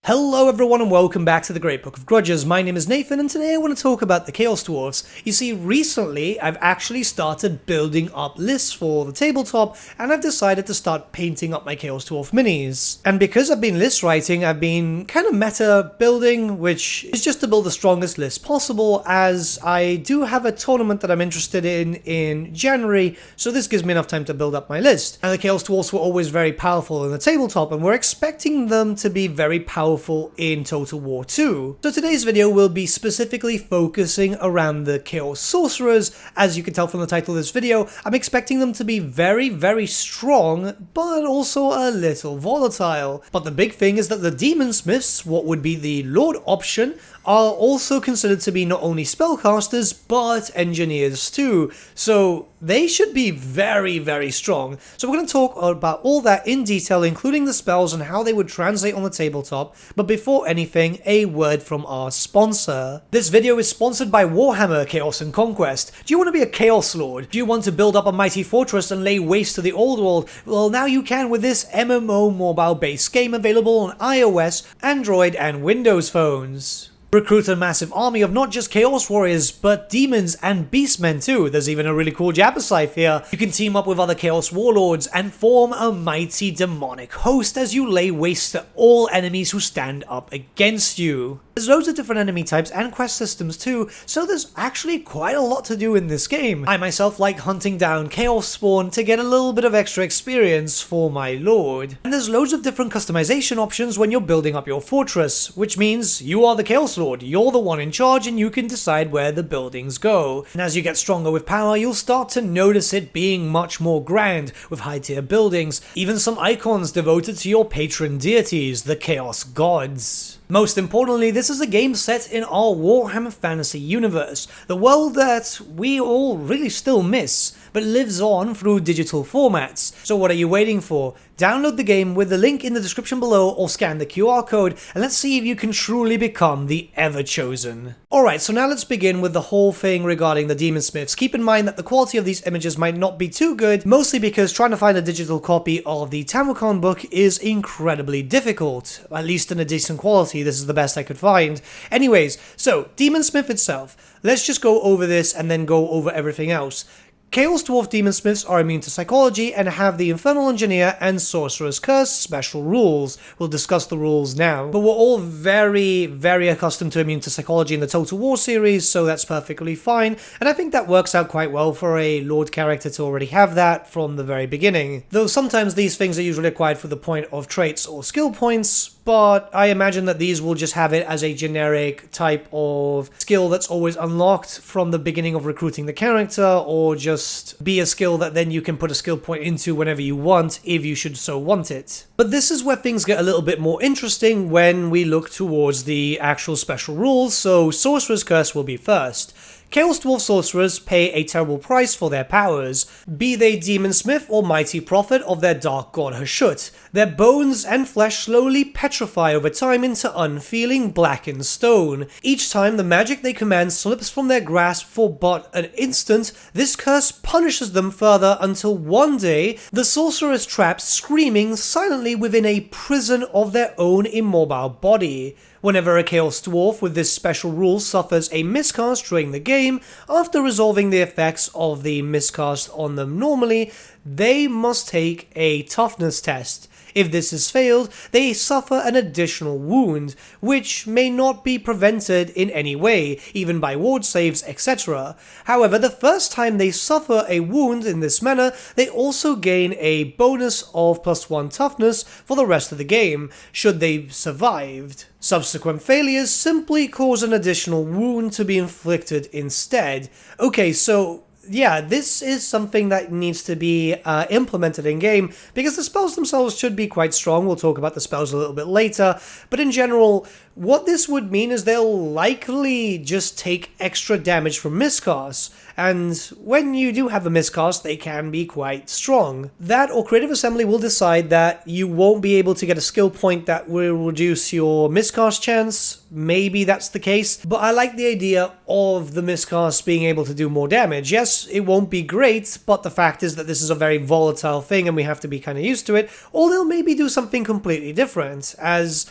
Hello everyone and welcome back to the Great Book of Grudges. My name is Nathan and today I want to talk about the CHAOS Dwarfs. You see, recently I've actually started building up lists for the tabletop and I've decided to start painting up my CHAOS Dwarf minis. And because I've been list writing, I've been kind of meta building, which is just to build the strongest list possible, as I do have a tournament that I'm interested in January, so this gives me enough time to build up my list. And the CHAOS Dwarfs were always very powerful in the tabletop and we're expecting them to be very powerful in Total War 2. So today's video will be specifically focusing around the CHAOS Sorcerers. As you can tell from the title of this video, I'm expecting them to be very strong, but also a little volatile. But the big thing is that the Demon Smiths, what would be the Lord option, are also considered to be not only spellcasters, but engineers too. So they should be very strong. So we're going to talk about all that in detail, including the spells and how they would translate on the tabletop. But before anything, a word from our sponsor. This video is sponsored by Warhammer Chaos and Conquest. Do you want to be a Chaos Lord? Do you want to build up a mighty fortress and lay waste to the old world? Well, now you can with this MMO mobile-based game available on iOS, Android, and Windows phones. Recruit a massive army of not just Chaos Warriors, but demons and beastmen too. There's even a really cool Jabbercythe here. You can team up with other Chaos Warlords and form a mighty demonic host as you lay waste to all enemies who stand up against you. There's loads of different enemy types and quest systems too, so there's actually quite a lot to do in this game. I myself like hunting down Chaos Spawn to get a little bit of extra experience for my lord. And there's loads of different customization options when you're building up your fortress, which means you are the Chaos Lord, you're the one in charge and you can decide where the buildings go. And as you get stronger with power, you'll start to notice it being much more grand, with high tier buildings, even some icons devoted to your patron deities, the Chaos Gods. Most importantly, this is a game set in our Warhammer fantasy universe, the world that we all really still miss, but lives on through digital formats. So what are you waiting for? Download the game with the link in the description below or scan the QR code and let's see if you can truly become the Ever-Chosen. Alright, so now let's begin with the whole thing regarding the Demon Smiths. Keep in mind that the quality of these images might not be too good, mostly because trying to find a digital copy of the Tamukon book is incredibly difficult. At least in a decent quality, this is the best I could find. Anyways, so Demon Smith itself. Let's just go over this and then go over everything else. Chaos Dwarf Demon Smiths are immune to psychology and have the Infernal Engineer and Sorcerers Curse special rules. We'll discuss the rules now. But we're all very accustomed to immune to psychology in the Total War series, so that's perfectly fine. And I think that works out quite well for a Lord character to already have that from the very beginning. Though sometimes these things are usually acquired for the point of traits or skill points, but I imagine that these will just have it as a generic type of skill that's always unlocked from the beginning of recruiting the character, or just be a skill that then you can put a skill point into whenever you want, if you should so want it. But this is where things get a little bit more interesting when we look towards the actual special rules, so Sorcerer's Curse will be first. Chaos Dwarf Sorcerers pay a terrible price for their powers, be they Demon Smith or Mighty Prophet of their Dark God Hashut. Their bones and flesh slowly petrify over time into unfeeling blackened stone. Each time the magic they command slips from their grasp for but an instant, this curse punishes them further until one day the sorcerer is trapped screaming silently within a prison of their own immobile body. Whenever a Chaos Dwarf with this special rule suffers a miscast during the game, after resolving the effects of the miscast on them normally, they must take a toughness test. If this is failed, they suffer an additional wound, which may not be prevented in any way, even by ward saves, etc. However, the first time they suffer a wound in this manner, they also gain a bonus of +1 toughness for the rest of the game, should they survived. Subsequent failures simply cause an additional wound to be inflicted instead. Okay, so yeah, this is something that needs to be implemented in game, because the spells themselves should be quite strong. We'll talk about the spells a little bit later, but in general, what this would mean is they'll likely just take extra damage from miscasts, and when you do have a miscast, they can be quite strong. That or Creative Assembly will decide that you won't be able to get a skill point that will reduce your miscast chance. Maybe that's the case, but I like the idea of the miscast being able to do more damage. Yes, it won't be great, but the fact is that this is a very volatile thing and we have to be kind of used to it, or they'll maybe do something completely different, as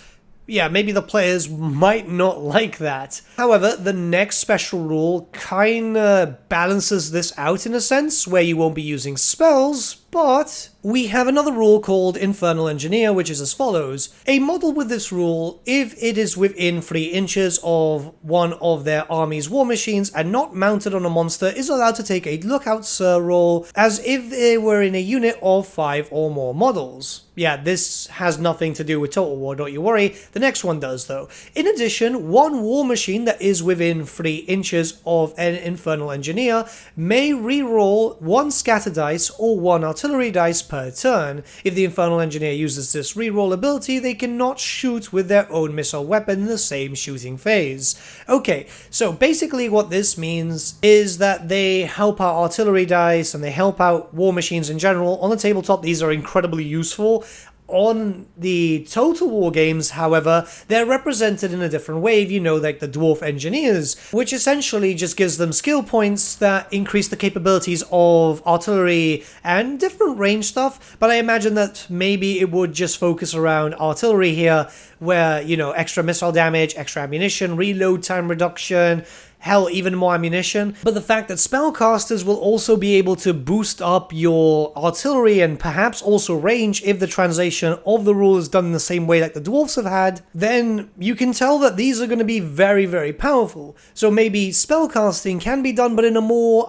yeah, maybe the players might not like that. However, the next special rule kinda balances this out in a sense, where you won't be using spells, but we have another rule called Infernal Engineer, which is as follows. A model with this rule, if it is within 3 inches of one of their army's war machines and not mounted on a monster, is allowed to take a Lookout Sir roll as if they were in a unit of 5 or more models. Yeah, this has nothing to do with Total War, don't you worry. The next one does, though. In addition, one war machine that is within 3 inches of an Infernal Engineer may re-roll 1 scatter dice or 1 artillery dice per turn. If the Infernal Engineer uses this re-roll ability, they cannot shoot with their own missile weapon in the same shooting phase. Okay, so basically what this means is that they help out artillery dice and they help out war machines in general. On the tabletop, these are incredibly useful. On the Total War games, however, they're represented in a different way, you know, like the Dwarf Engineers, which essentially just gives them skill points that increase the capabilities of artillery and different range stuff, but I imagine that maybe it would just focus around artillery here, where, you know, extra missile damage, extra ammunition, reload time reduction, hell, even more ammunition. But the fact that spellcasters will also be able to boost up your artillery and perhaps also range if the translation of the rule is done in the same way like the dwarves have had, then you can tell that these are going to be very, very powerful. So maybe spellcasting can be done, but in a more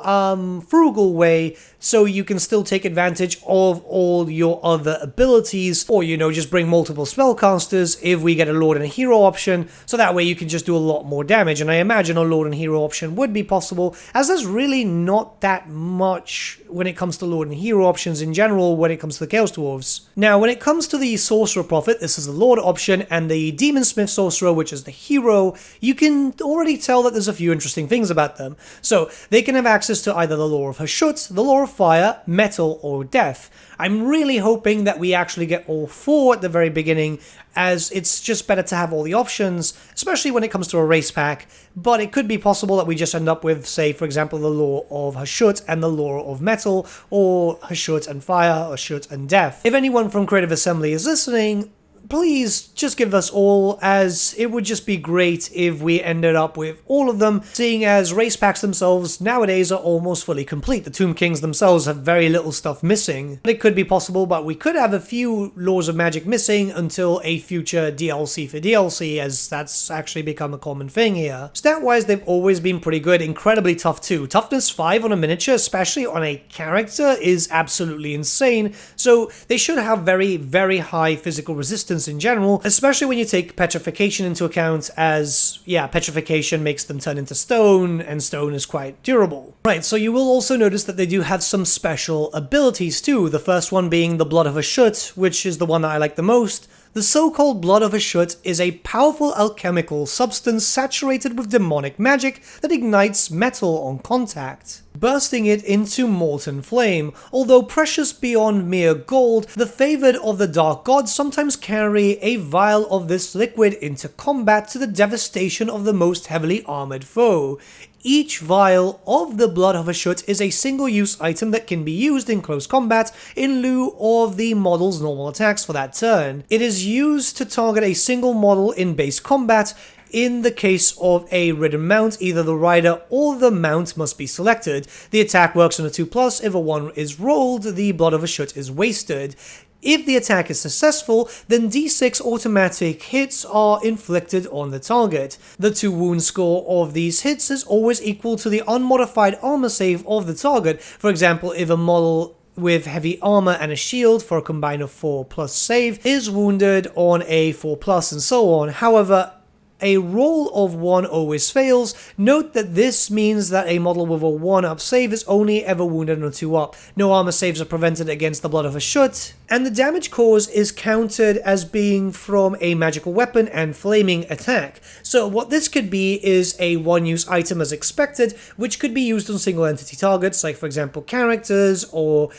frugal way, so you can still take advantage of all your other abilities, or, you know, just bring multiple spellcasters if we get a Lord and a Hero option, so that way you can just do a lot more damage. And I imagine a Lord and Hero option would be possible, as there's really not that much when it comes to Lord and Hero options in general when it comes to the Chaos Dwarfs. Now, when it comes to the Sorcerer Prophet, this is the Lord option, and the Demon Smith Sorcerer, which is the Hero, you can already tell that there's a few interesting things about them. So, they can have access to either the Lore of Hashut, the Lore of Fire, Metal, or Death. I'm really hoping that we actually get all 4 at the very beginning, as it's just better to have all the options, especially when it comes to a race pack, but it could be possible that we just end up with, say, for example, the Lore of Hashut and the Lore of Metal, or Hashut and Fire, or Hashut and Death. If anyone from Creative Assembly is listening, please just give us all, as it would just be great if we ended up with all of them, seeing as race packs themselves nowadays are almost fully complete. The Tomb Kings themselves have very little stuff missing. It could be possible, but we could have a few Laws of Magic missing until a future DLC for DLC, as that's actually become a common thing here. Stat-wise, they've always been pretty good, incredibly tough too. Toughness 5 on a miniature, especially on a character, is absolutely insane, so they should have very, very high physical resistance in general, especially when you take petrification into account, as, yeah, petrification makes them turn into stone, and stone is quite durable. Right, so you will also notice that they do have some special abilities too, the first one being the Blood of Hashut, which is the one that I like the most. The so-called Blood of Hashut is a powerful alchemical substance saturated with demonic magic that ignites metal on contact, bursting it into molten flame. Although precious beyond mere gold, the favored of the dark gods sometimes carry a vial of this liquid into combat to the devastation of the most heavily armored foe. Each vial of the Blood of Hashut is a single-use item that can be used in close combat in lieu of the model's normal attacks for that turn. It is used to target a single model in base combat. In the case of a ridden mount, either the rider or the mount must be selected. The attack works on a 2+, if a 1 is rolled, the Blood of Hashut is wasted. If the attack is successful, then d6 automatic hits are inflicted on the target. The 2 wound score of these hits is always equal to the unmodified armor save of the target. For example, if a model with heavy armor and a shield for a combined of 4+ save is wounded on a 4+, and so on. However, a roll of 1 always fails. Note that this means that a model with a 1-up save is only ever wounded on a 2-up. No armor saves are prevented against the Blood of Hashut, and the damage caused is counted as being from a magical weapon and flaming attack. So what this could be is a 1-use item as expected, which could be used on single entity targets, like for example characters, or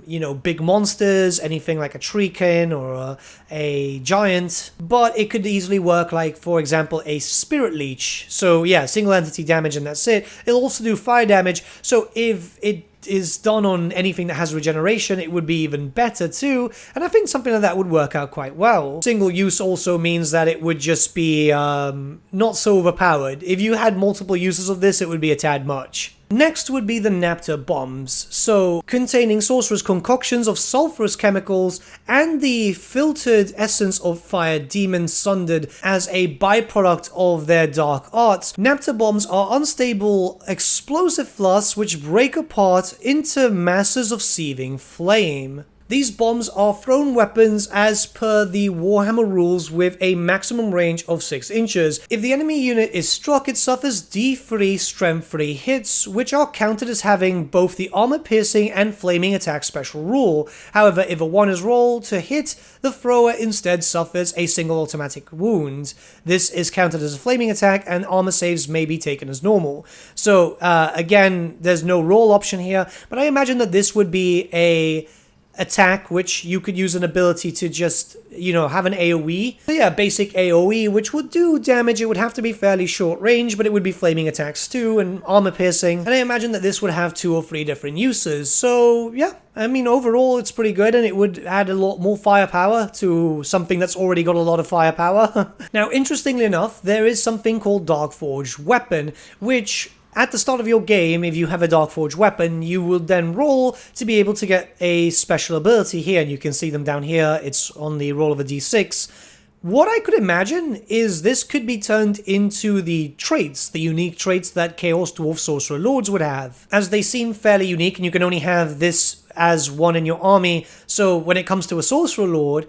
you know, big monsters, anything like a treekin or a giant, but it could easily work like, for example, a Spirit Leech. So yeah, single entity damage and that's it. It'll also do fire damage, so if it is done on anything that has regeneration, it would be even better too, and I think something like that would work out quite well. Single use also means that it would just be not so overpowered. If you had multiple uses of this, it would be a tad much. Next would be the Napta Bombs, so containing sorcerer's concoctions of sulfurous chemicals and the filtered essence of fire demons sundered as a byproduct of their dark arts. Napta Bombs are unstable explosive flasks which break apart into masses of seething flame. These bombs are thrown weapons as per the Warhammer rules with a maximum range of 6 inches. If the enemy unit is struck, it suffers D3 strength 3 hits, which are counted as having both the armor piercing and flaming attack special rule. However, if a 1 is rolled to hit, the thrower instead suffers a single automatic wound. This is counted as a flaming attack, and armor saves may be taken as normal. So again, there's no roll option here, but I imagine that this would be a attack which you could use an ability to just, have an AoE. So yeah, basic AoE, which would do damage. It would have to be fairly short range, but it would be flaming attacks too, and armor piercing. And I imagine that this would have 2 or 3 different uses. So yeah, I mean, overall it's pretty good, and it would add a lot more firepower to something that's already got a lot of firepower. Now, interestingly enough, there is something called Darkforged Weapon, which at the start of your game, if you have a Darkforged weapon, you will then roll to be able to get a special ability here, and you can see them down here. It's on the roll of a d6. What I could imagine is this could be turned into the traits, the unique traits that Chaos Dwarf Sorcerer Lords would have, as they seem fairly unique, and you can only have this as one in your army. So when it comes to a Sorcerer Lord,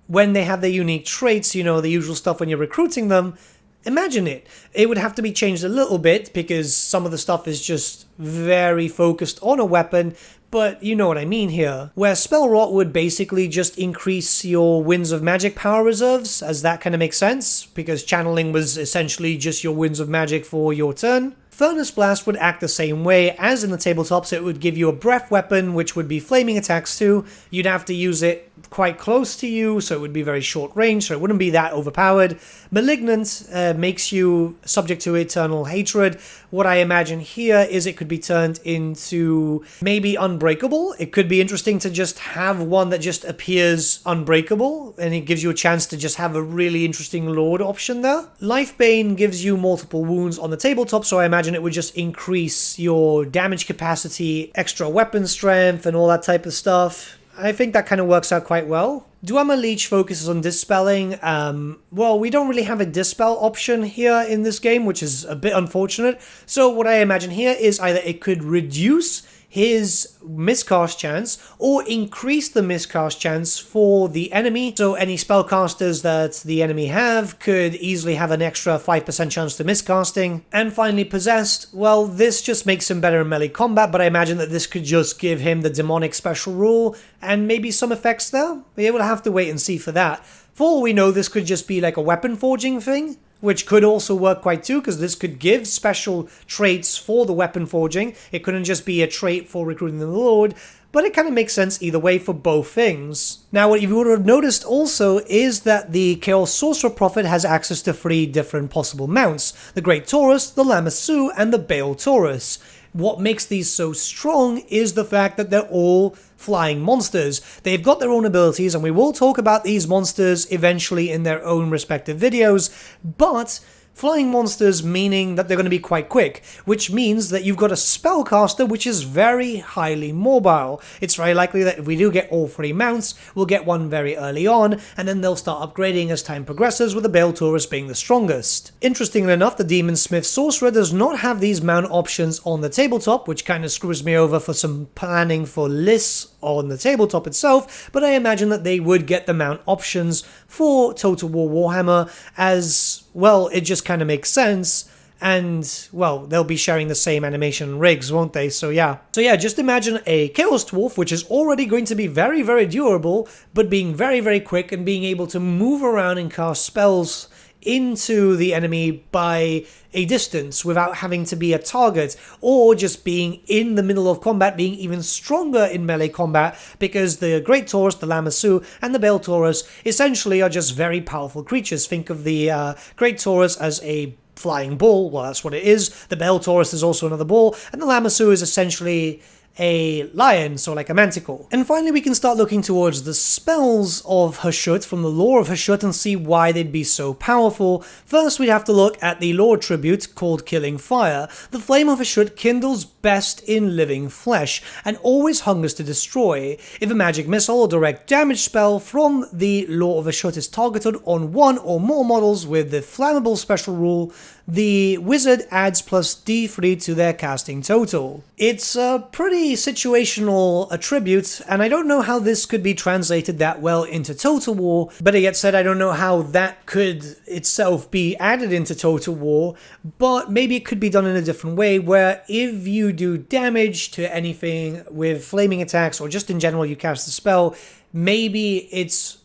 when they have their unique traits, the usual stuff when you're recruiting them, imagine it. It would have to be changed a little bit because some of the stuff is just very focused on a weapon, but you know what I mean here. Where Spell Rot would basically just increase your Winds of Magic power reserves, as that kind of makes sense, because channeling was essentially just your Winds of Magic for your turn. Furnace Blast would act the same way as in the tabletop, so it would give you a breath weapon, which would be flaming attacks too. You'd have to use it quite close to you, so it would be very short range, so it wouldn't be that overpowered. Malignant makes you subject to eternal hatred. What I imagine here is it could be turned into maybe Unbreakable. It could be interesting to just have one that just appears unbreakable, and it gives you a chance to just have a really interesting Lord option there. Lifebane gives you multiple wounds on the tabletop, so I imagine it would just increase your damage capacity, extra weapon strength, and all that type of stuff. I think that kind of works out quite well. Dwemer Leech focuses on dispelling. Well, we don't really have a dispel option here in this game, which is a bit unfortunate. So what I imagine here is either it could reduce his miscast chance or increase the miscast chance for the enemy. So any spellcasters that the enemy have could easily have an extra 5% chance to miscasting. And finally, Possessed. Well, this just makes him better in melee combat, but I imagine that this could just give him the demonic special rule and maybe some effects there. But we'll have to wait and see for that. For all we know, this could just be like a weapon forging thing, which could also work quite too, because this could give special traits for the weapon forging. It couldn't just be a trait for recruiting the Lord, but it kind of makes sense either way for both things. Now, what you would have noticed also is that the Chaos Sorcerer Prophet has access to 3 different possible mounts: the Great Taurus, the Lamassu, and the Bale Taurus. What makes these so strong is the fact that they're all flying monsters. They've got their own abilities, and we will talk about these monsters eventually in their own respective videos, but flying monsters meaning that they're going to be quite quick, which means that you've got a spellcaster which is very highly mobile. It's very likely that if we do get all 3 mounts, we'll get one very early on, and then they'll start upgrading as time progresses, with the Bale Taurus being the strongest. Interestingly enough, the Demon Smith Sorcerer does not have these mount options on the tabletop, which kind of screws me over for some planning for lists on the tabletop itself, but I imagine that they would get the mount options for Total War Warhammer, as well, it just kind of makes sense, and well, they'll be sharing the same animation rigs, won't they? So yeah, just imagine a Chaos Dwarf which is already going to be very, very durable, but being very, very quick and being able to move around and cast spells into the enemy by a distance without having to be a target, or just being in the middle of combat, being even stronger in melee combat, because the Great Taurus, the Lamassu, and the Bale Taurus essentially are just very powerful creatures. Think of the Great Taurus as a flying bull. Well, that's what it is. The Bale Taurus is also another bull, and the Lamassu is essentially a lion, so like a manticore. And finally, we can start looking towards the spells of Hashut from the lore of Hashut and see why they'd be so powerful. First, we'd have to look at the lore tribute called Killing Fire. The flame of Hashut kindles best in living flesh and always hungers to destroy. If a magic missile or direct damage spell from the lore of Hashut is targeted on one or more models with the flammable special rule, the wizard adds plus D3 to their casting total. It's a pretty situational attribute, and I don't know how this could be translated that well into Total War. Better yet said, I don't know how that could itself be added into Total War, but maybe it could be done in a different way, where if you do damage to anything with flaming attacks, or just in general you cast the spell, maybe it's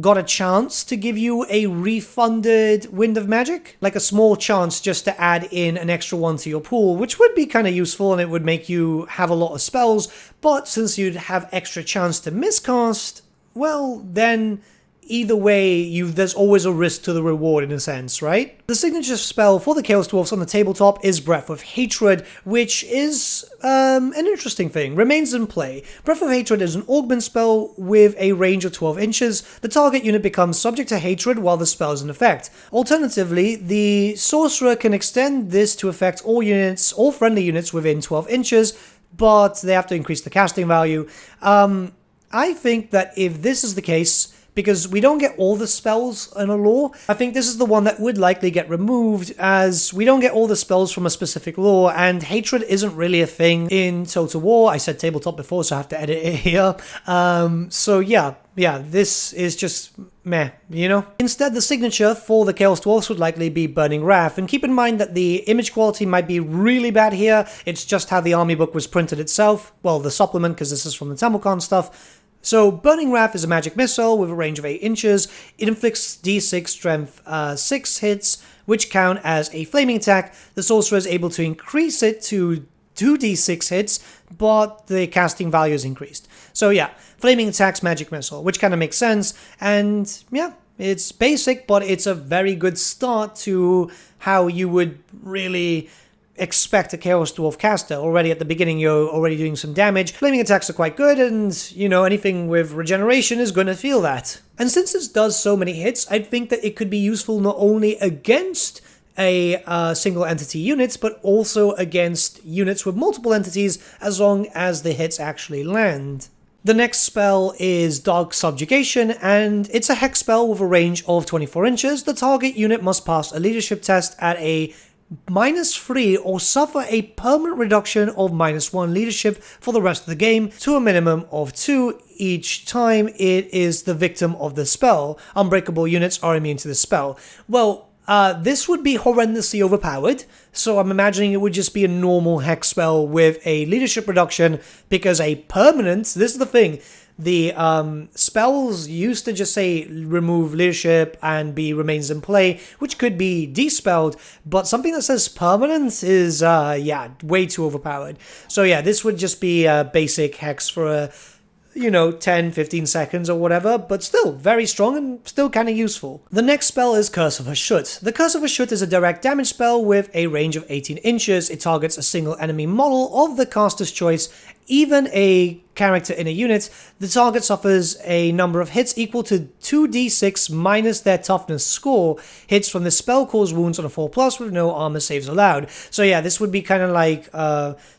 got a chance to give you a refunded Wind of Magic, like a small chance just to add in an extra one to your pool, which would be kind of useful and it would make you have a lot of spells, but since you'd have extra chance to miscast, well, then either way, there's always a risk to the reward in a sense, right? The signature spell for the Chaos Dwarfs on the tabletop is Breath of Hatred, which is an interesting thing. Remains in play. Breath of Hatred is an augment spell with a range of 12 inches. The target unit becomes subject to hatred while the spell is in effect. Alternatively, the sorcerer can extend this to affect all units, all friendly units within 12 inches, but they have to increase the casting value. I think that if this is the case, because we don't get all the spells in a lore, I think this is the one that would likely get removed, as we don't get all the spells from a specific lore, and hatred isn't really a thing in Total War. I said tabletop before, so I have to edit it here. So yeah, this is just meh, you know? Instead, the signature for the Chaos Dwarfs would likely be Burning Wrath, and keep in mind that the image quality might be really bad here. It's just how the army book was printed itself. Well, the supplement, because this is from the Tamilcon stuff. So, Burning Wrath is a magic missile with a range of 8 inches. It inflicts d6 strength 6 hits, which count as a flaming attack. The sorcerer is able to increase it to 2d6 hits, but the casting value is increased. So yeah, flaming attacks, magic missile, which kind of makes sense. And yeah, it's basic, but it's a very good start to how you would really expect a Chaos Dwarf caster. Already at the beginning, you're already doing some damage. Flaming attacks are quite good, and, you know, anything with regeneration is going to feel that. And since it does so many hits, I think that it could be useful not only against a single entity unit, but also against units with multiple entities, as long as the hits actually land. The next spell is Dark Subjugation, and it's a hex spell with a range of 24 inches. The target unit must pass a leadership test at a -3 or suffer a permanent reduction of -1 leadership for the rest of the game to a minimum of 2 each time it is the victim of the spell. Unbreakable units are immune to the spell. Well, this would be horrendously overpowered, so I'm imagining it would just be a normal hex spell with a leadership reduction, because a permanent, this is the thing, the spells used to just say remove leadership and remains in play, which could be despelled, but something that says permanent is, way too overpowered. So yeah, this would just be a basic hex for a, 10, 15 seconds or whatever, but still very strong and still kind of useful. The next spell is Curse of Hashut. The Curse of Hashut is a direct damage spell with a range of 18 inches. It targets a single enemy model of the caster's choice, even a character in a unit. The target suffers a number of hits equal to 2d6 minus their toughness score. Hits from the spell cause wounds on a 4+ with no armor saves allowed. So yeah, this would be kind of like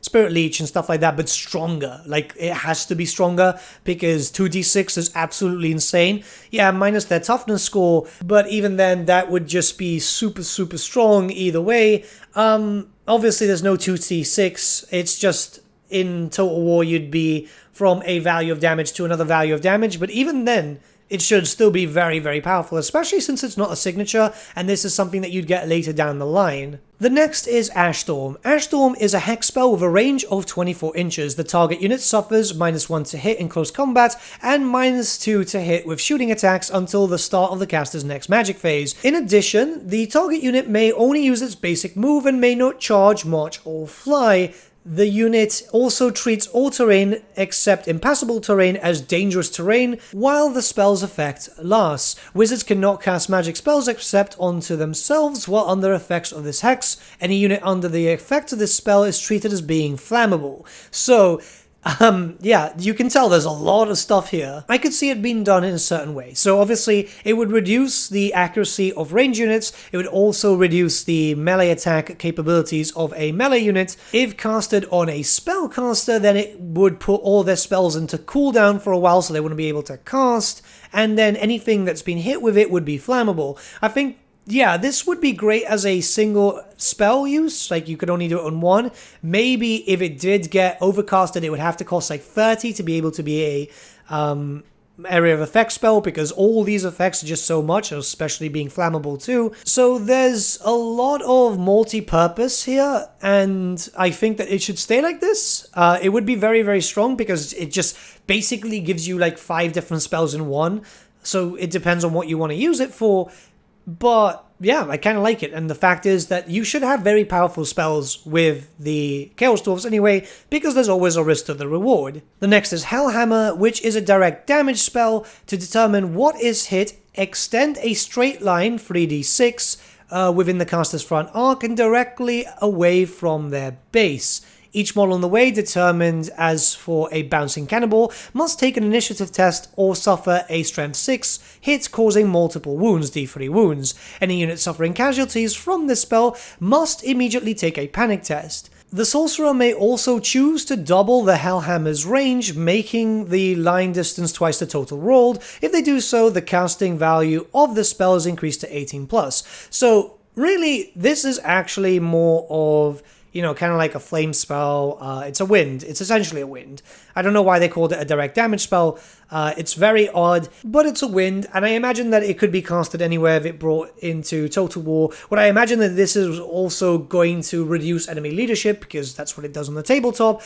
Spirit Leech and stuff like that, but stronger. Like, it has to be stronger, because 2d6 is absolutely insane. Yeah, minus their toughness score, but even then, that would just be super, super strong either way. Obviously, there's no 2d6. It's just, in Total War, you'd be from a value of damage to another value of damage, but even then, it should still be very, very powerful, especially since it's not a signature, and this is something that you'd get later down the line. The next is Ashstorm. Ashstorm is a hex spell with a range of 24 inches. The target unit suffers -1 to hit in close combat, and -2 to hit with shooting attacks until the start of the caster's next magic phase. In addition, the target unit may only use its basic move and may not charge, march, or fly. The unit also treats all terrain except impassable terrain as dangerous terrain while the spell's effect lasts. Wizards cannot cast magic spells except onto themselves while under effects of this hex. Any unit under the effect of this spell is treated as being flammable. So, Yeah, you can tell there's a lot of stuff here. I could see it being done in a certain way. So obviously, it would reduce the accuracy of range units. It would also reduce the melee attack capabilities of a melee unit. If casted on a spellcaster, then it would put all their spells into cooldown for a while, so they wouldn't be able to cast. And then anything that's been hit with it would be flammable. I think, yeah, this would be great as a single spell use, like you could only do it on one. Maybe if it did get overcasted, it would have to cost like 30 to be able to be a area of effect spell, because all these effects are just so much, especially being flammable too. So there's a lot of multi-purpose here, and I think that it should stay like this. It would be very, very strong because it just basically gives you like 5 different spells in one. So it depends on what you want to use it for. But yeah, I kind of like it. And the fact is that you should have very powerful spells with the Chaos Dwarfs anyway, because there's always a risk to the reward. The next is Hellhammer, which is a direct damage spell. To determine what is hit, extend a straight line 3d6 within the caster's front arc and directly away from their base. Each model on the way, determined as for a bouncing cannonball, must take an initiative test or suffer a strength 6 hit causing multiple wounds, d3 wounds. Any unit suffering casualties from this spell must immediately take a panic test. The sorcerer may also choose to double the Hellhammer's range, making the line distance twice the total rolled. If they do so, the casting value of the spell is increased to 18+. So really, this is actually more of, you know, kind of like a flame spell. It's a wind. It's essentially a wind. I don't know why they called it a direct damage spell. It's very odd, but it's a wind, and I imagine that it could be casted anywhere if it brought into Total War. What I imagine that this is also going to reduce enemy leadership, because that's what it does on the tabletop.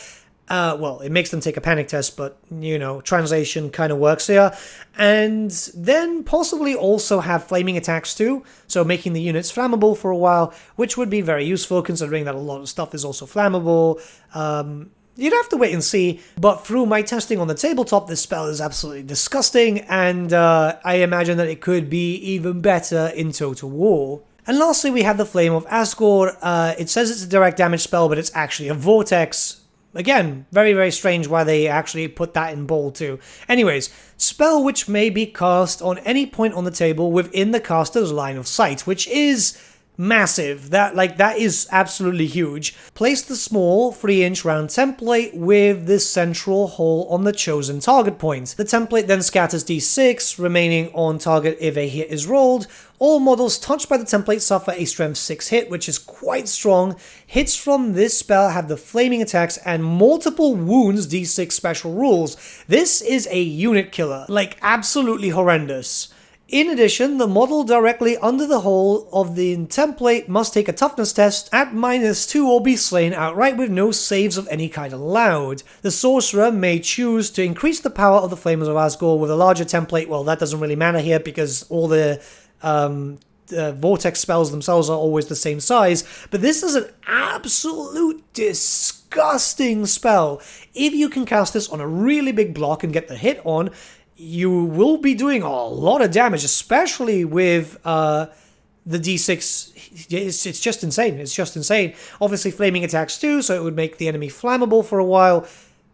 Well, it makes them take a panic test, but, you know, translation kind of works here. And then possibly also have flaming attacks too, so making the units flammable for a while, which would be very useful considering that a lot of stuff is also flammable. You'd have to wait and see, but through my testing on the tabletop, this spell is absolutely disgusting, and I imagine that it could be even better in Total War. And lastly, we have the Flame of Asgore. It says it's a direct damage spell, but it's actually a vortex. Again, very, very strange why they actually put that in bold too. Anyways, spell which may be cast on any point on the table within the caster's line of sight, which is massive. That is absolutely huge. Place the small 3-inch round template with the central hole on the chosen target point. The template then scatters d6, remaining on target if a hit is rolled. All models touched by the template suffer a strength 6 hit, which is quite strong. Hits from this spell have the flaming attacks and multiple wounds d6 special rules. This is a unit killer, like absolutely horrendous. In addition, the model directly under the hole of the template must take a toughness test at -2 or be slain outright with no saves of any kind allowed. The sorcerer may choose to increase the power of the Flames of Asgore with a larger template. Well, that doesn't really matter here because all the vortex spells themselves are always the same size, but this is an absolute disgusting spell. If you can cast this on a really big block and get the hit on, you will be doing a lot of damage, especially with the d6. It's just insane. It's just insane. Obviously, flaming attacks too, so it would make the enemy flammable for a while.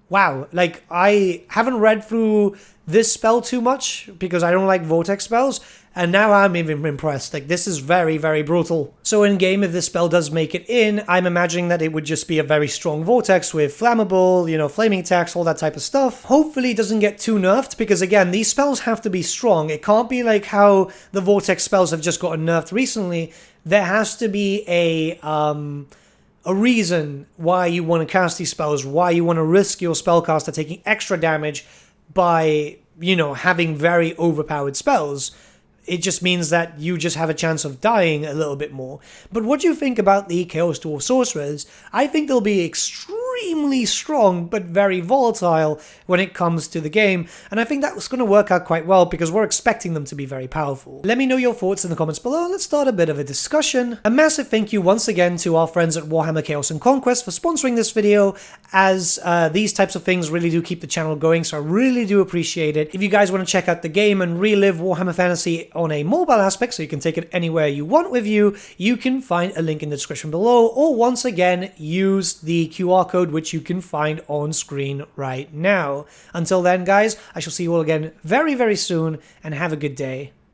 Wow, like, I haven't read through this spell too much because I don't like vortex spells, and now I'm even impressed. Like, this is very, very brutal. So in game, if this spell does make it in, I'm imagining that it would just be a very strong vortex with flammable, you know, flaming attacks, all that type of stuff. Hopefully it doesn't get too nerfed, because again, these spells have to be strong. It can't be like how the vortex spells have just gotten nerfed recently. There has to be a reason why you want to cast these spells, why you want to risk your spellcaster taking extra damage by, you know, having very overpowered spells. It just means that you just have a chance of dying a little bit more. But what do you think about the Chaos Dwarf Sorcerers? I think they'll be extremely strong, but very volatile when it comes to the game. And I think that's going to work out quite well because we're expecting them to be very powerful. Let me know your thoughts in the comments below and let's start a bit of a discussion. A massive thank you once again to our friends at Warhammer Chaos and Conquest for sponsoring this video, as these types of things really do keep the channel going, so I really do appreciate it. If you guys want to check out the game and relive Warhammer Fantasy on a mobile aspect, so you can take it anywhere you want with you, you can find a link in the description below, or once again, use the QR code which you can find on screen right now. Until then, guys, I shall see you all again very, very soon, and have a good day.